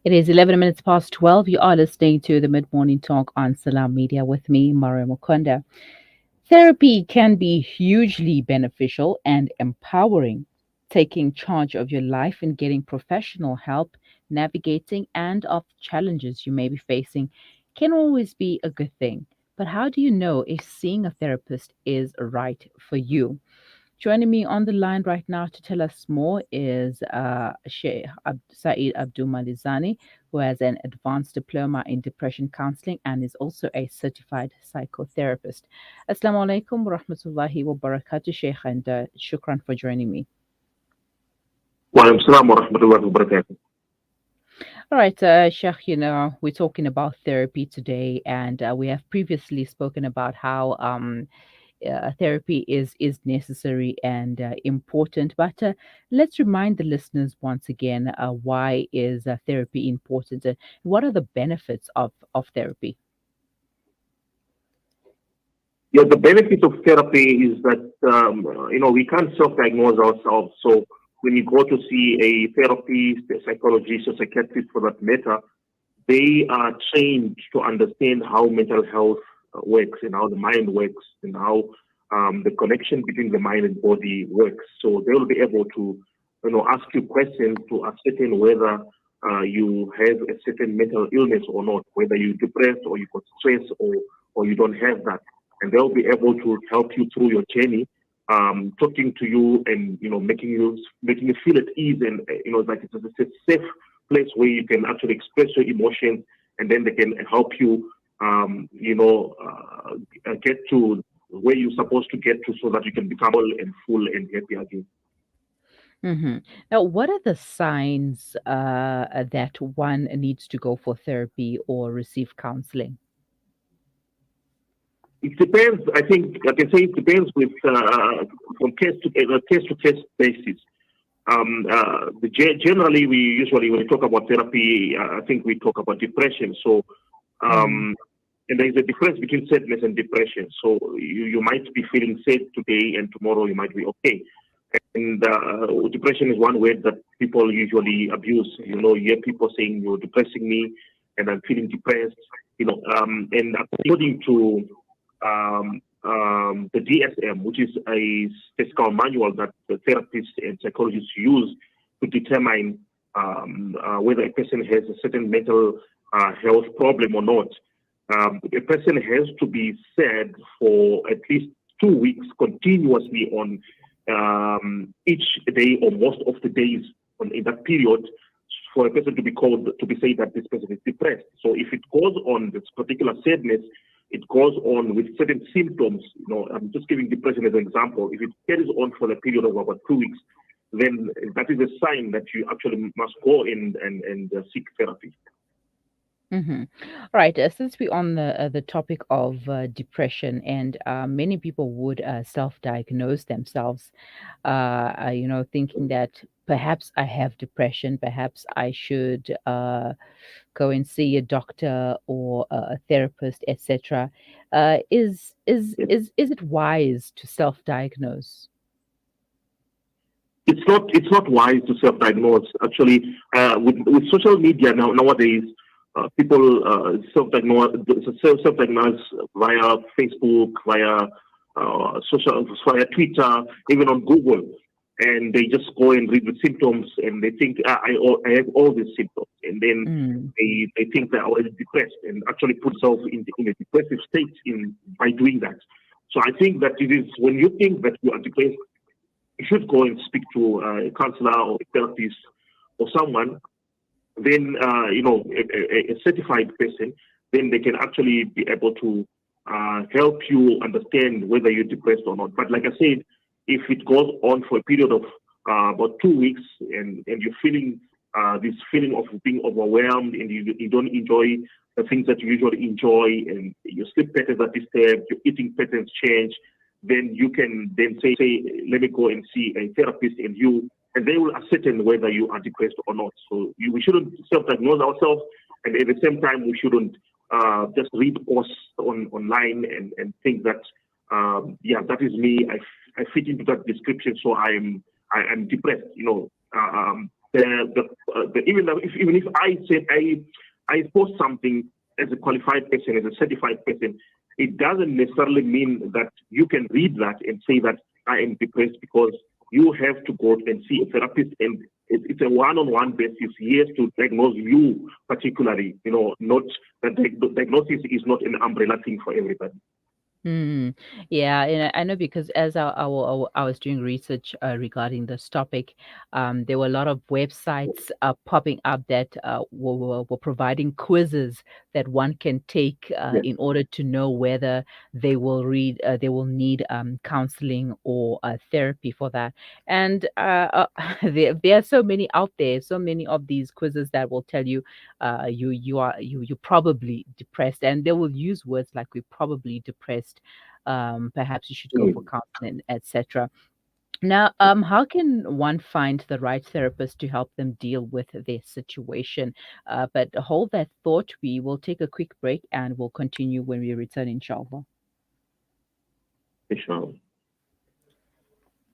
It is 11 minutes past 12. You are listening to the Mid Morning Talk on Salam Media with me, Mario Mukonda. Therapy can be hugely beneficial and empowering. Taking charge of your life and getting professional help, navigating and of challenges you may be facing can always be a good thing. But how do you know if seeing a therapist is right for you? Joining me on the line right now to tell us more is Saeed Abduh Malizani, who has an advanced diploma in depression counseling and is also a certified psychotherapist. Assalamu alaikum wa rahmatullahi wa barakatuh, Sheikh, and shukran for joining me. Wa alaikum salam wa rahmatullahi wa barakatuh. All right, Sheikh, we're talking about therapy today, and we have previously spoken about how therapy is necessary and important. But let's remind the listeners once again, why is therapy important? What are the benefits of therapy? Yeah, the benefit of therapy is that we can't self-diagnose ourselves. So when you go to see a therapist, a psychologist, or psychiatrist for that matter, they are trained to understand how mental health works and how the mind works and how the connection between the mind and body works. So they will be able to, ask you questions to ascertain whether you have a certain mental illness or not, whether you're depressed or you got stress or you don't have that. And they'll be able to help you through your journey, talking to you and making you feel at ease and like it's a safe place where you can actually express your emotions, and then they can help you, get to where you're supposed to get to, so that you can become whole and full and happy again. hmm Now, what are the signs that one needs to go for therapy or receive counseling? It depends. I think, like I say, it depends with from case to case basis. Generally, we usually, when we talk about therapy, I think we talk about depression. So, Mm. and there is a difference between sadness and depression. So you might be feeling sad today, and tomorrow you might be okay. And depression is one word that people usually abuse. You hear people saying, "You're depressing me," and I'm feeling depressed. And according to the DSM, which is a statistical manual that the therapists and psychologists use to determine whether a person has a certain mental health problem or not. A person has to be sad for at least 2 weeks continuously on each day or most of the days in that period for a person to be called to be said that this person is depressed. So if it goes on this particular sadness, it goes on with certain symptoms. I'm just giving depression as an example. If it carries on for a period of about 2 weeks, then that is a sign that you actually must go in and seek therapy. All right. Since we're on the topic of depression, and many people would self-diagnose themselves, thinking that perhaps I have depression, perhaps I should go and see a doctor or a therapist, etc. Is it wise to self-diagnose? It's not wise to self-diagnose. Actually, with social media nowadays, people self-diagnose via Facebook, via Twitter, even on Google, and they just go and read the symptoms, and they think I have all these symptoms, and then Mm. they think they're already depressed, and actually put themselves in a depressive state by doing that. So I think that it is when you think that you are depressed, you should go and speak to a counselor or a therapist or someone, then a certified person, then they can actually be able to help you understand whether you're depressed or not. But like I said, if it goes on for a period of about 2 weeks, and you're feeling this feeling of being overwhelmed, and you don't enjoy the things that you usually enjoy, and your sleep patterns are disturbed, your eating patterns change, then you can then say, let me go and see a therapist, and they will ascertain whether you are depressed or not. So we shouldn't self-diagnose ourselves, and at the same time, we shouldn't just read posts online and think that, that is me. I fit into that description, so I'm depressed. even if I said I post something as a qualified person, as a certified person, it doesn't necessarily mean that you can read that and say that I am depressed, because you have to go and see a therapist, and it's a one-on-one basis. He has to diagnose you particularly, not that the diagnosis is not an umbrella thing for everybody. Mm, yeah, and I know because as I was doing research regarding this topic, there were a lot of websites popping up that were providing quizzes that one can take Yes. in order to know whether they will need counseling or therapy for that. And there are so many out there, so many of these quizzes that will tell you you're probably depressed, and they will use words like we're probably depressed, perhaps you should go for Mm. counseling, etc. Now, how can one find the right therapist to help them deal with their situation? But hold that thought. We will take a quick break and we'll continue when we return, inshallah. Sure.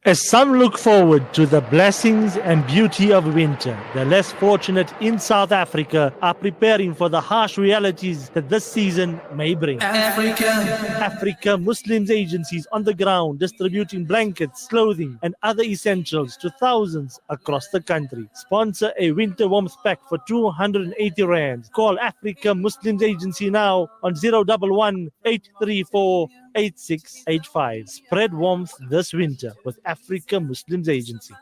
As some look forward to the blessings and beauty of winter, the less fortunate in South Africa are preparing for the harsh realities that this season may bring. Africa Muslims agencies on the ground distributing blankets, clothing and other essentials to thousands across the country. Sponsor a winter warmth pack for 280 rands. Call Africa Muslims Agency now on 011 834 8685. Spread warmth this winter with Africa Muslims Agency.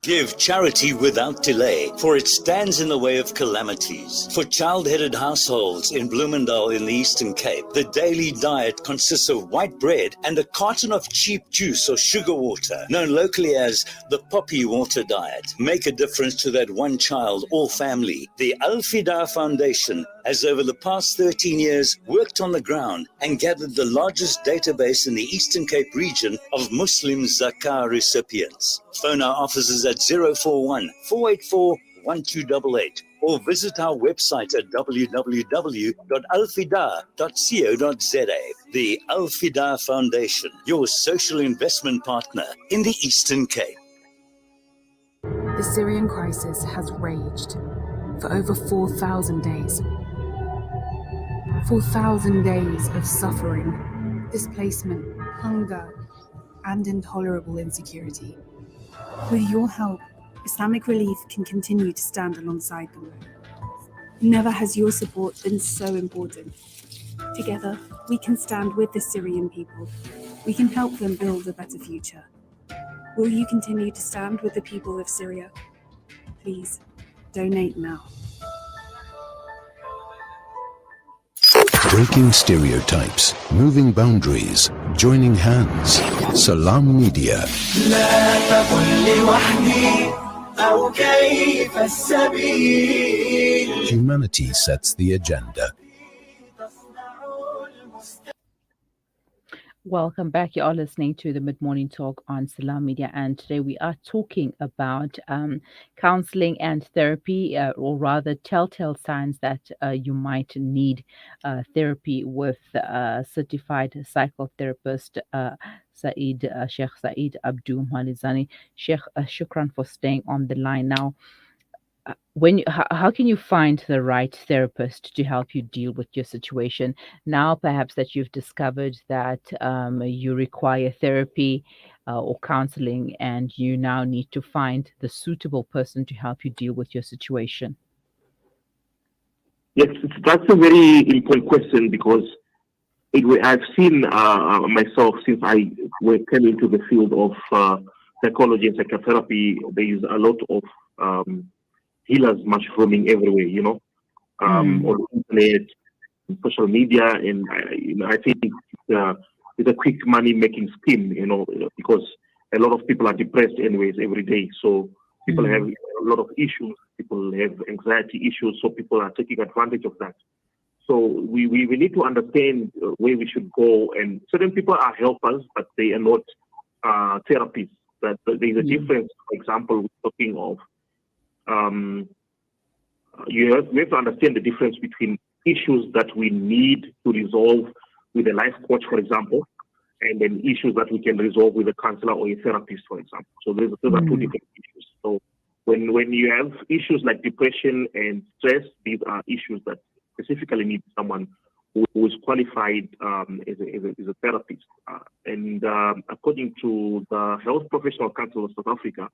Give charity without delay, for it stands in the way of calamities. For child-headed households in Bloemendal in the Eastern Cape, the daily diet consists of white bread and a carton of cheap juice or sugar water, known locally as the poppy water diet. Make a difference to that one child or family. The Al-Fida Foundation has over the past 13 years worked on the ground and gathered the largest database in the Eastern Cape region of Muslim Zakah recipients. Phone our offices at 041 484 1288 or visit our website at www.alfida.co.za. The Al-Fida Foundation, your social investment partner in the Eastern Cape. The Syrian crisis has raged for over 4,000 days. 4,000 days of suffering, displacement, hunger, and intolerable insecurity. With your help, Islamic Relief can continue to stand alongside them. Never has your support been so important. Together, we can stand with the Syrian people. We can help them build a better future. Will you continue to stand with the people of Syria? Please, donate now. Breaking stereotypes, moving boundaries, joining hands. Salam Media. Humanity sets the agenda. Welcome back. You are listening to the Mid Morning Talk on Salam Media, and today we are talking about counseling and therapy, or rather, telltale signs that you might need therapy with certified psychotherapist Sheikh Saeed Abduh Malizani. Sheikh, shukran for staying on the line now. How can you find the right therapist to help you deal with your situation now, perhaps that you've discovered that you require therapy or counseling, and you now need to find the suitable person to help you deal with your situation? Yes, that's a very important question, because I've seen myself, since I came into the field of psychology and psychotherapy, there is a lot of healers mushrooming everywhere, on the internet, social media, and I think it's a quick money-making scheme, because a lot of people are depressed anyways every day. So people have a lot of issues. People have anxiety issues, so people are taking advantage of that. So we need to understand where we should go. And certain people are helpers, but they are not therapists. That there is a difference. For example, we're talking of we have to understand the difference between issues that we need to resolve with a life coach, for example, and then issues that we can resolve with a counselor or a therapist, for example. So those are two different issues. So When you have issues like depression and stress, these are issues that specifically need someone who is qualified as a therapist. And according to the Health Professional Council of South Africa,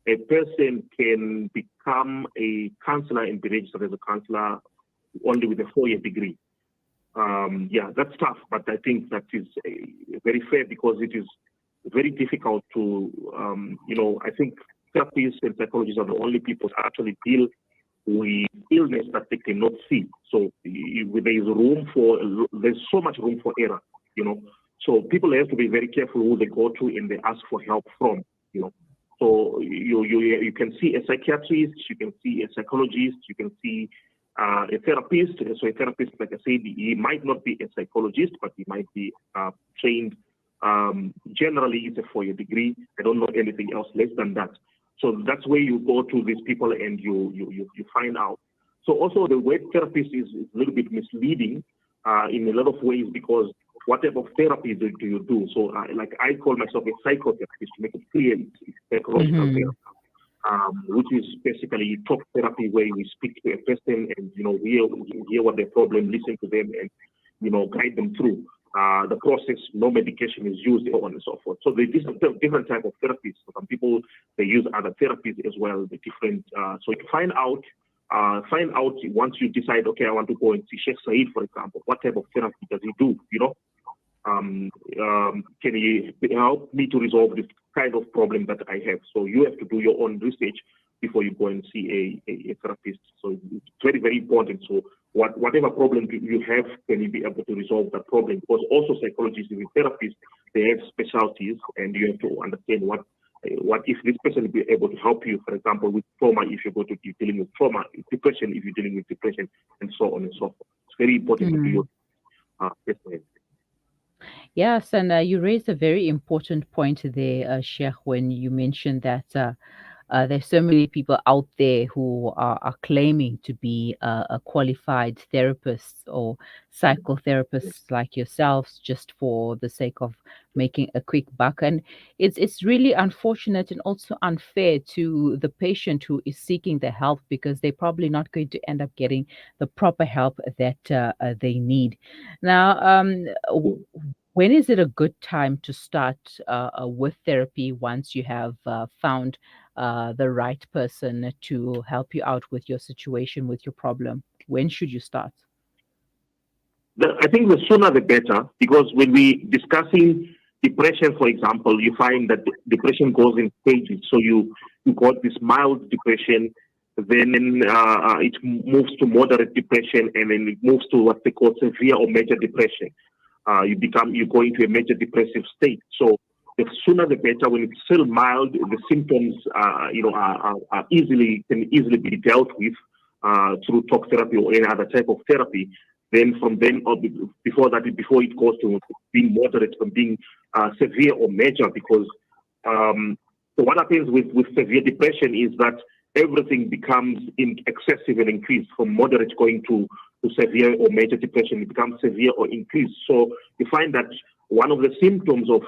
a person can become a counselor and be registered as a counselor only with a 4-year degree. Yeah, that's tough, but I think that is very fair because it is very difficult to, I think therapists and psychologists are the only people who actually deal with illness that they cannot see. So there's so much room for error, So people have to be very careful who they go to and they ask for help from, So you can see a psychiatrist, you can see a psychologist, you can see a therapist. So a therapist, like I said, he might not be a psychologist, but he might be trained. Generally, it's a 4-year degree. I don't know anything else less than that. So that's where you go to these people and you find out. So also the word therapist is a little bit misleading in a lot of ways because what type of therapy do you do? So like I call myself a psychotherapist to make it clear it's psychological therapy. Which is basically talk therapy where we speak to a person and hear what their problem, listen to them and guide them through the process. No medication is used, so on and so forth. So there's different type of therapies. So some people they use other therapies as well. The different so you find out once you decide, okay, I want to go and see Sheikh Saeed, for example. What type of therapy does he do? Can he help me to resolve this kind of problem that I have? So you have to do your own research before you go and see a therapist. So it's very, very important. So whatever problem you have, can you be able to resolve that problem? Because also psychologists and therapists, they have specialties, and you have to understand what if this person will be able to help you, for example, with trauma, if you're going to be dealing with trauma, depression, if you're dealing with depression, and so on and so forth. It's very important to do your assessment. Yes, and you raised a very important point there, Sheikh, when you mentioned that there's so many people out there who are claiming to be qualified therapists or psychotherapists like yourselves just for the sake of making a quick buck. And it's really unfortunate and also unfair to the patient who is seeking the help because they're probably not going to end up getting the proper help that they need. Now, when is it a good time to start with therapy once you have found the right person to help you out with your situation, with your problem? When should you start? I think the sooner the better, because when we discussing depression, for example, you find that depression goes in stages. So you got this mild depression, then it moves to moderate depression, and then it moves to what they call severe or major depression. You go into a major depressive state. So the sooner the better. When it's still mild, the symptoms are can easily be dealt with through talk therapy or any other type of therapy. Then from then on, before it goes to being moderate, from being severe or major, because so what happens with severe depression is that everything becomes excessive and increased. From moderate going to severe or major depression, it becomes severe or increased. So you find that one of the symptoms of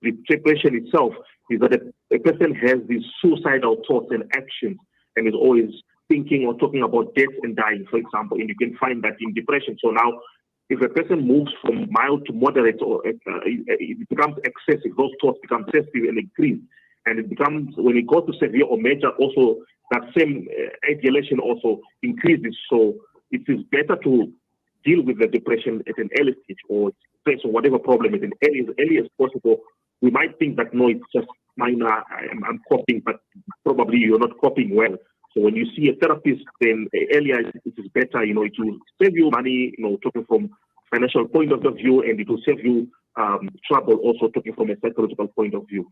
the depression itself is that a person has these suicidal thoughts and actions and is always thinking or talking about death and dying, for example, and you can find that in depression. So now, if a person moves from mild to moderate, or it becomes excessive, those thoughts become excessive and increase, and it becomes, when it goes to severe or major, also that same ideation also increases. So it is better to deal with the depression at an early stage, or stress or whatever problem at an early as possible. We might think that no, it's just minor, I'm coping, but probably you're not coping well. So when you see a therapist, then earlier it is better, it will save you money, talking from financial point of view, and it will save you trouble also talking from a psychological point of view.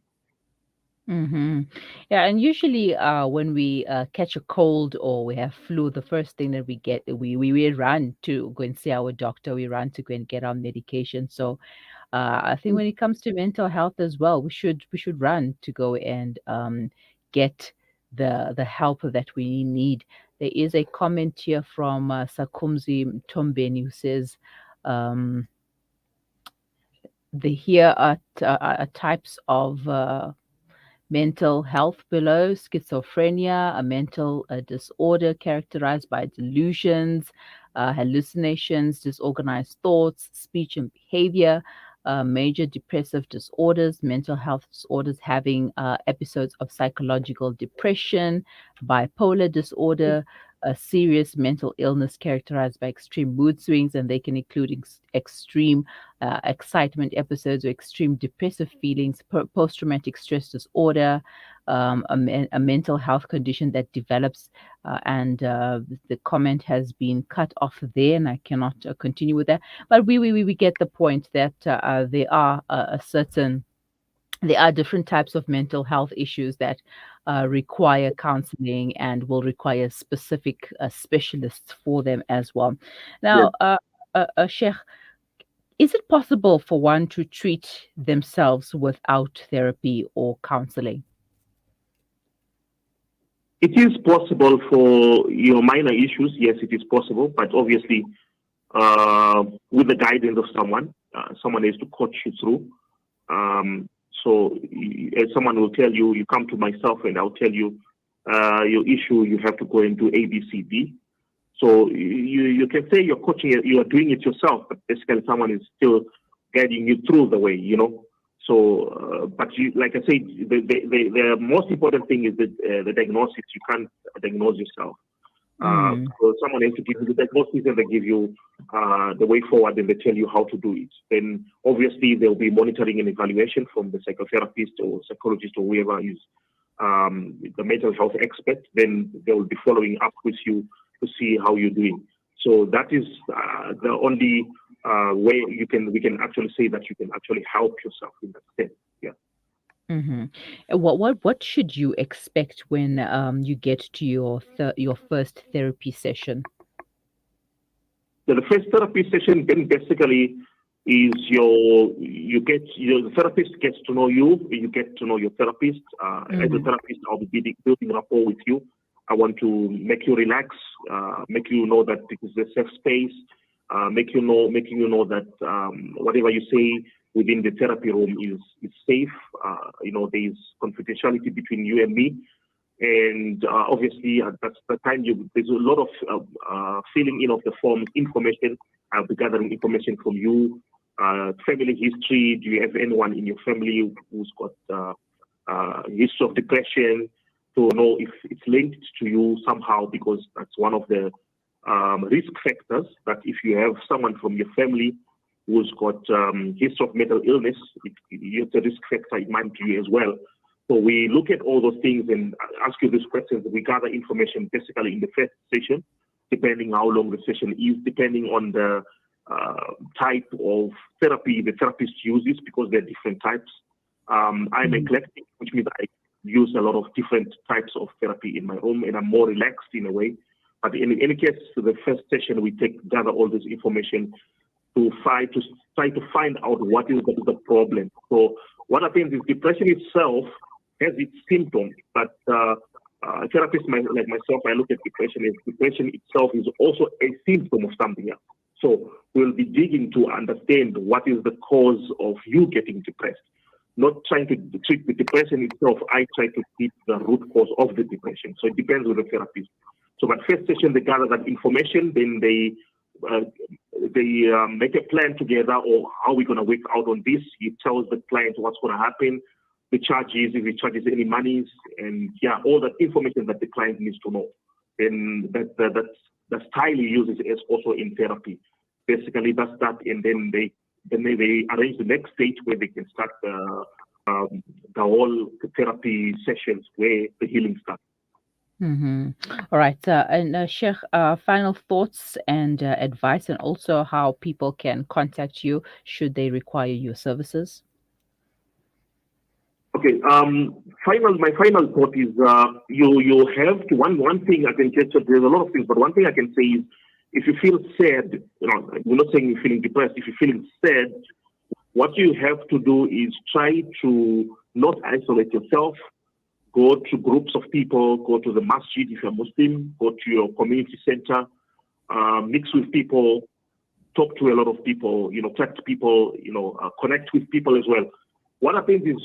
Mm-hmm. Yeah, and usually when we catch a cold or we have flu, the first thing that we run to go and see our doctor. We run to go and get our medication. So I think when it comes to mental health as well, we should run to go and get the help that we need. There is a comment here from Sakumzi Tombeni who says, here are types of mental health below schizophrenia, a mental disorder characterized by delusions, hallucinations, disorganized thoughts, speech and behavior, major depressive disorders, mental health disorders having episodes of psychological depression, bipolar disorder, a serious mental illness characterized by extreme mood swings, and they can include extreme excitement episodes or extreme depressive feelings, post traumatic stress disorder, a mental health condition that develops, and the comment has been cut off there, and I cannot continue with that. But we get the point that there are there are different types of mental health issues that require counseling and will require specific specialists for them as well. Yes. Now, Sheikh, is it possible for one to treat themselves without therapy or counseling? It is possible for minor issues. Yes, it is possible, but obviously, with the guidance of someone, someone has to coach you through. So, as someone will tell you, you come to myself, and I'll tell you your issue. You have to go into A, B, C, D. So you can say you're coaching it, you are doing it yourself, but basically someone is still guiding you through the way, So, but like I said, the most important thing is the diagnosis. You can't diagnose yourself. So someone has to give you the diagnosis, and they give you the way forward, and they tell you how to do it. Then obviously there will be monitoring and evaluation from the psychotherapist or psychologist or whoever is the mental health expert. Then they will be following up with you to see how you're doing. So that is the only way we can actually say that you can actually help yourself in that sense. Yeah. Mm-hmm. What should you expect when you get to your first therapy session? So the first therapy session then basically is the therapist gets to know you. You get to know your therapist. As a therapist, I'll be building rapport with you. I want to make you relax, make you know that it is a safe space, making you know that whatever you say within the therapy room is safe. There is confidentiality between you and me, and obviously that's the time there's a lot of filling in of the form information. I'll be gathering information from you, family history. Do you have anyone in your family who's got history of depression? To know if it's linked to you somehow, because that's one of the risk factors. That if you have someone from your family who's got history of mental illness, it's a risk factor. It might be you as well. So we look at all those things and ask you these questions. We gather information basically in the first session, depending how long the session is, depending on the type of therapy the therapist uses, because there are different types. I'm eclectic, which means I use a lot of different types of therapy in my home, and I'm more relaxed in a way. But in any case, the first session we gather all this information to try to find out what is the problem. So what happens is depression itself has its symptoms, but a therapist like myself, I look at depression as depression itself is also a symptom of something else. So we'll be digging to understand what is the cause of you getting depressed. Not trying to treat the depression itself, I try to treat the root cause of the depression. So it depends on the therapist. So, but first session, they gather that information, then they make a plan together, or how we're going to work out on this. He tells the client what's going to happen, the charges, if he charges any monies, and all that information that the client needs to know. Then that's highly used as also in therapy. Basically, that's that, and then they arrange the next stage where they can start the whole therapy sessions where the healing starts. All right. And Sheikh, final thoughts and advice, and also how people can contact you should they require your services. Okay. My final thought is you have to one thing I can just say, there's a lot of things, but one thing I can say is, if you feel sad, we're not saying you're feeling depressed. If you're feeling sad, what you have to do is try to not isolate yourself. Go to groups of people, go to the masjid if you're Muslim, go to your community center, mix with people, talk to a lot of people, chat to people, connect with people as well. what happens is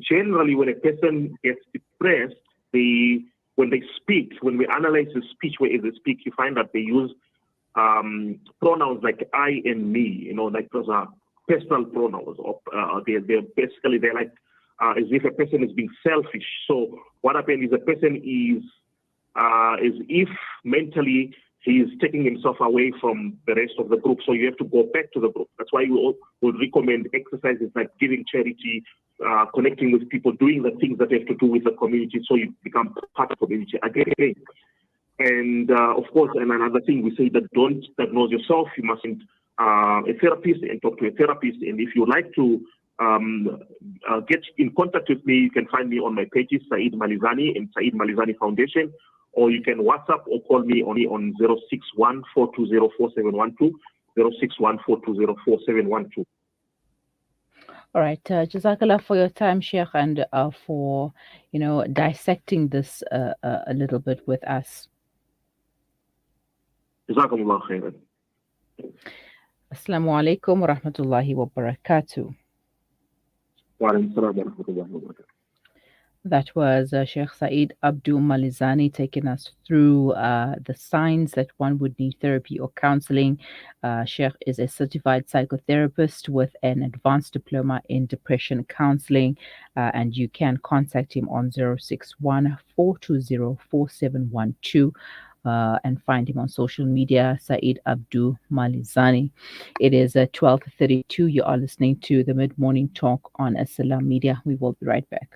generally when a person gets depressed, when they speak, when we analyze the speech where they speak, you find that they use pronouns like I and me, like those are personal pronouns. Or they're like as if a person is being selfish. So what happens is a person is if mentally he is taking himself away from the rest of the group. So you have to go back to the group. That's why we would recommend exercises like giving charity, connecting with people, doing the things that have to do with the community, so you become part of the community again. And of course, and another thing we say that don't diagnose yourself. You mustn't a therapist and talk to a therapist. And if you like to get in contact with me, you can find me on my pages, Saeed Malizani and Saeed Malizani Foundation, or you can WhatsApp or call me only on 061 420 4712, 061 420 4712. All right. Jazakallah for your time, Sheikh, and for dissecting this a little bit with us. Jazakumullah khairan. Assalamu alaikum wa rahmatullahi wa barakatuh. Wa alaikum salam wa rahmatullahi wa barakatuh. That was Sheikh Saeed Abduh Malizani taking us through the signs that one would need therapy or counseling. Sheikh is a certified psychotherapist with an advanced diploma in depression counseling, and you can contact him on 061 420 4712. And find him on social media, Saeed Abduh Malizani. It is 12:32. You are listening to the Mid-Morning Talk on Assalam Media. We will be right back.